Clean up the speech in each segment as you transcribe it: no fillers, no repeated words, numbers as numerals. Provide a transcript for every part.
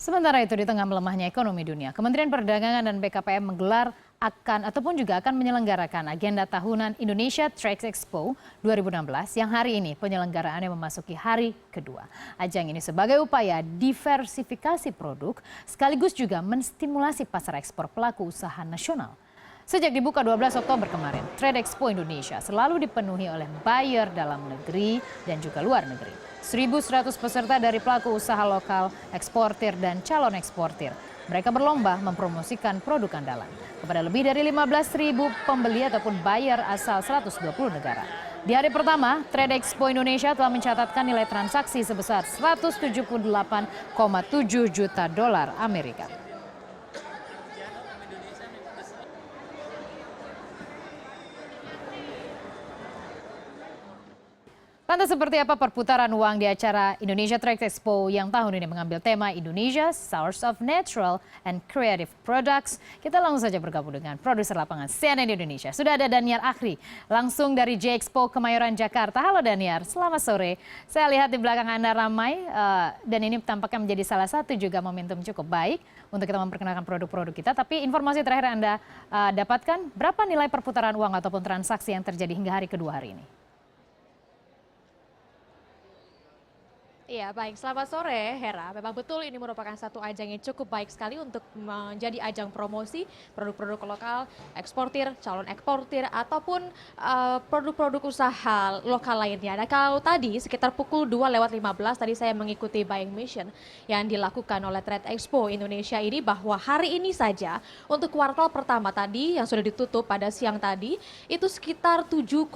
Sementara itu di tengah melemahnya ekonomi dunia, Kementerian Perdagangan dan BKPM menggelar akan menyelenggarakan agenda tahunan Indonesia Trade Expo 2016 yang hari ini penyelenggaraannya memasuki hari kedua. Ajang ini sebagai upaya diversifikasi produk sekaligus juga menstimulasi pasar ekspor pelaku usaha nasional. Sejak dibuka 12 Oktober kemarin, Trade Expo Indonesia selalu dipenuhi oleh buyer dalam negeri dan juga luar negeri. 1.100 peserta dari pelaku usaha lokal, eksportir, dan calon eksportir. Mereka berlomba mempromosikan produk andalan kepada lebih dari 15.000 pembeli ataupun buyer asal 120 negara. Di hari pertama, Trade Expo Indonesia telah mencatatkan nilai transaksi sebesar 178,7 juta dolar Amerika. Lantas seperti apa perputaran uang di acara Indonesia Trade Expo yang tahun ini mengambil tema Indonesia Source of Natural and Creative Products? Kita langsung saja bergabung dengan produser lapangan CNN Indonesia. Sudah ada Daniar Akhri langsung dari J-Expo Kemayoran Jakarta. Halo Daniar, selamat sore. Saya lihat di belakang Anda ramai dan ini tampaknya menjadi salah satu juga momentum cukup baik untuk kita memperkenalkan produk-produk kita. Tapi informasi terakhir Anda dapatkan, berapa nilai perputaran uang ataupun transaksi yang terjadi hingga hari kedua hari ini? Iya, baik. Selamat sore, Hera. Memang betul ini merupakan satu ajang yang cukup baik sekali untuk menjadi ajang promosi produk-produk lokal, eksportir, calon eksportir, ataupun produk-produk usaha lokal lainnya. Nah, kalau tadi sekitar pukul 2:15 tadi saya mengikuti buying mission yang dilakukan oleh Trade Expo Indonesia ini bahwa hari ini saja untuk kuartal pertama tadi yang sudah ditutup pada siang tadi itu sekitar 7,9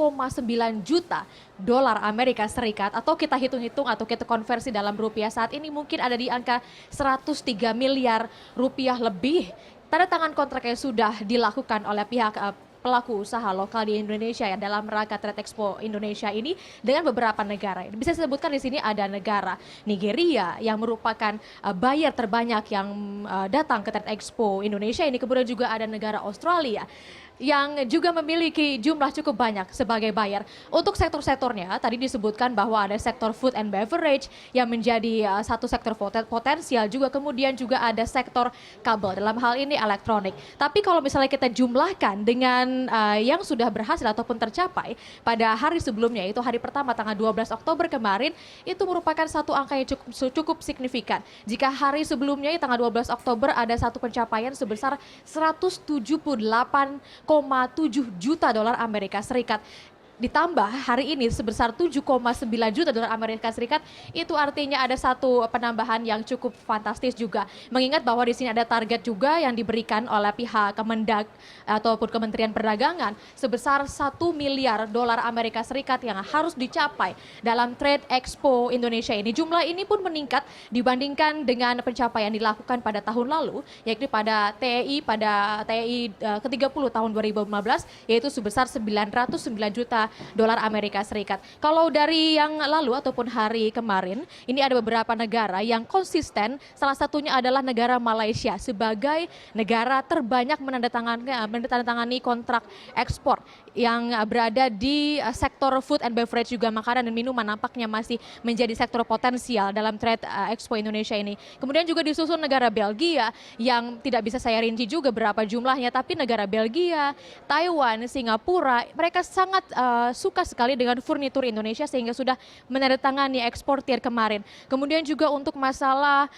juta dolar Amerika Serikat atau kita hitung-hitung atau kita konversi dalam rupiah saat ini mungkin ada di angka 103 miliar rupiah lebih. Tanda tangan kontraknya sudah dilakukan oleh pihak pelaku usaha lokal di Indonesia ya dalam rangka Trade Expo Indonesia ini dengan beberapa negara. Bisa disebutkan di sini ada negara Nigeria yang merupakan buyer terbanyak yang datang ke Trade Expo Indonesia ini, kemudian juga ada negara Australia yang juga memiliki jumlah cukup banyak sebagai buyer. Untuk sektor-sektornya tadi disebutkan bahwa ada sektor food and beverage yang menjadi satu sektor potensial, juga kemudian juga ada sektor kabel, dalam hal ini elektronik. Tapi kalau misalnya kita jumlahkan dengan yang sudah berhasil ataupun tercapai pada hari sebelumnya, itu hari pertama tanggal 12 Oktober kemarin, itu merupakan satu angka yang cukup signifikan. Jika hari sebelumnya tanggal 12 Oktober ada satu pencapaian sebesar 178,7 juta dolar Amerika Serikat. Ditambah hari ini sebesar 7,9 juta dolar Amerika Serikat, itu artinya ada satu penambahan yang cukup fantastis juga. Mengingat bahwa di sini ada target juga yang diberikan oleh pihak Kemendag ataupun Kementerian Perdagangan sebesar 1 miliar dolar Amerika Serikat yang harus dicapai dalam Trade Expo Indonesia ini. Jumlah ini pun meningkat dibandingkan dengan pencapaian dilakukan pada tahun lalu, yaitu pada TEI ke-30 tahun 2015, yaitu sebesar 909 juta dolar Amerika Serikat. Kalau dari yang lalu ataupun hari kemarin, ini ada beberapa negara yang konsisten, salah satunya adalah negara Malaysia sebagai negara terbanyak menandatangani kontrak ekspor yang berada di sektor food and beverage, juga makanan dan minuman nampaknya masih menjadi sektor potensial dalam Trade Expo Indonesia ini. Kemudian juga disusul negara Belgia yang tidak bisa saya rinci juga berapa jumlahnya, tapi negara Belgia, Taiwan, Singapura, mereka sangat suka sekali dengan furnitur Indonesia sehingga sudah menandatangani eksportir kemarin. Kemudian juga untuk masalah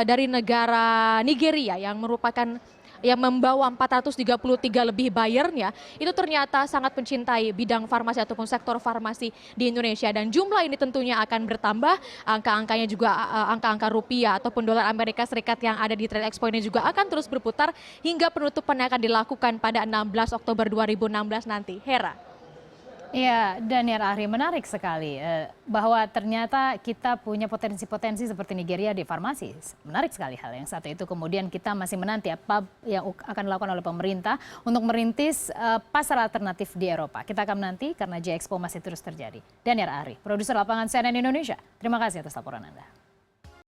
dari negara Nigeria yang merupakan yang membawa 433 lebih buyernya, itu ternyata sangat mencintai bidang farmasi ataupun sektor farmasi di Indonesia, dan jumlah ini tentunya akan bertambah, angka-angkanya juga angka-angka rupiah ataupun dolar Amerika Serikat yang ada di Trade Expo ini juga akan terus berputar hingga penutupan yang akan dilakukan pada 16 Oktober 2016 nanti. Hera. Ya, Daniar Akhri, menarik sekali bahwa ternyata kita punya potensi-potensi seperti Nigeria di farmasi. Menarik sekali hal yang satu itu. Kemudian kita masih menanti apa yang akan dilakukan oleh pemerintah untuk merintis pasar alternatif di Eropa. Kita akan menanti karena J-Expo masih terus terjadi. Daniar Akhri, produser lapangan CNN Indonesia. Terima kasih atas laporan Anda.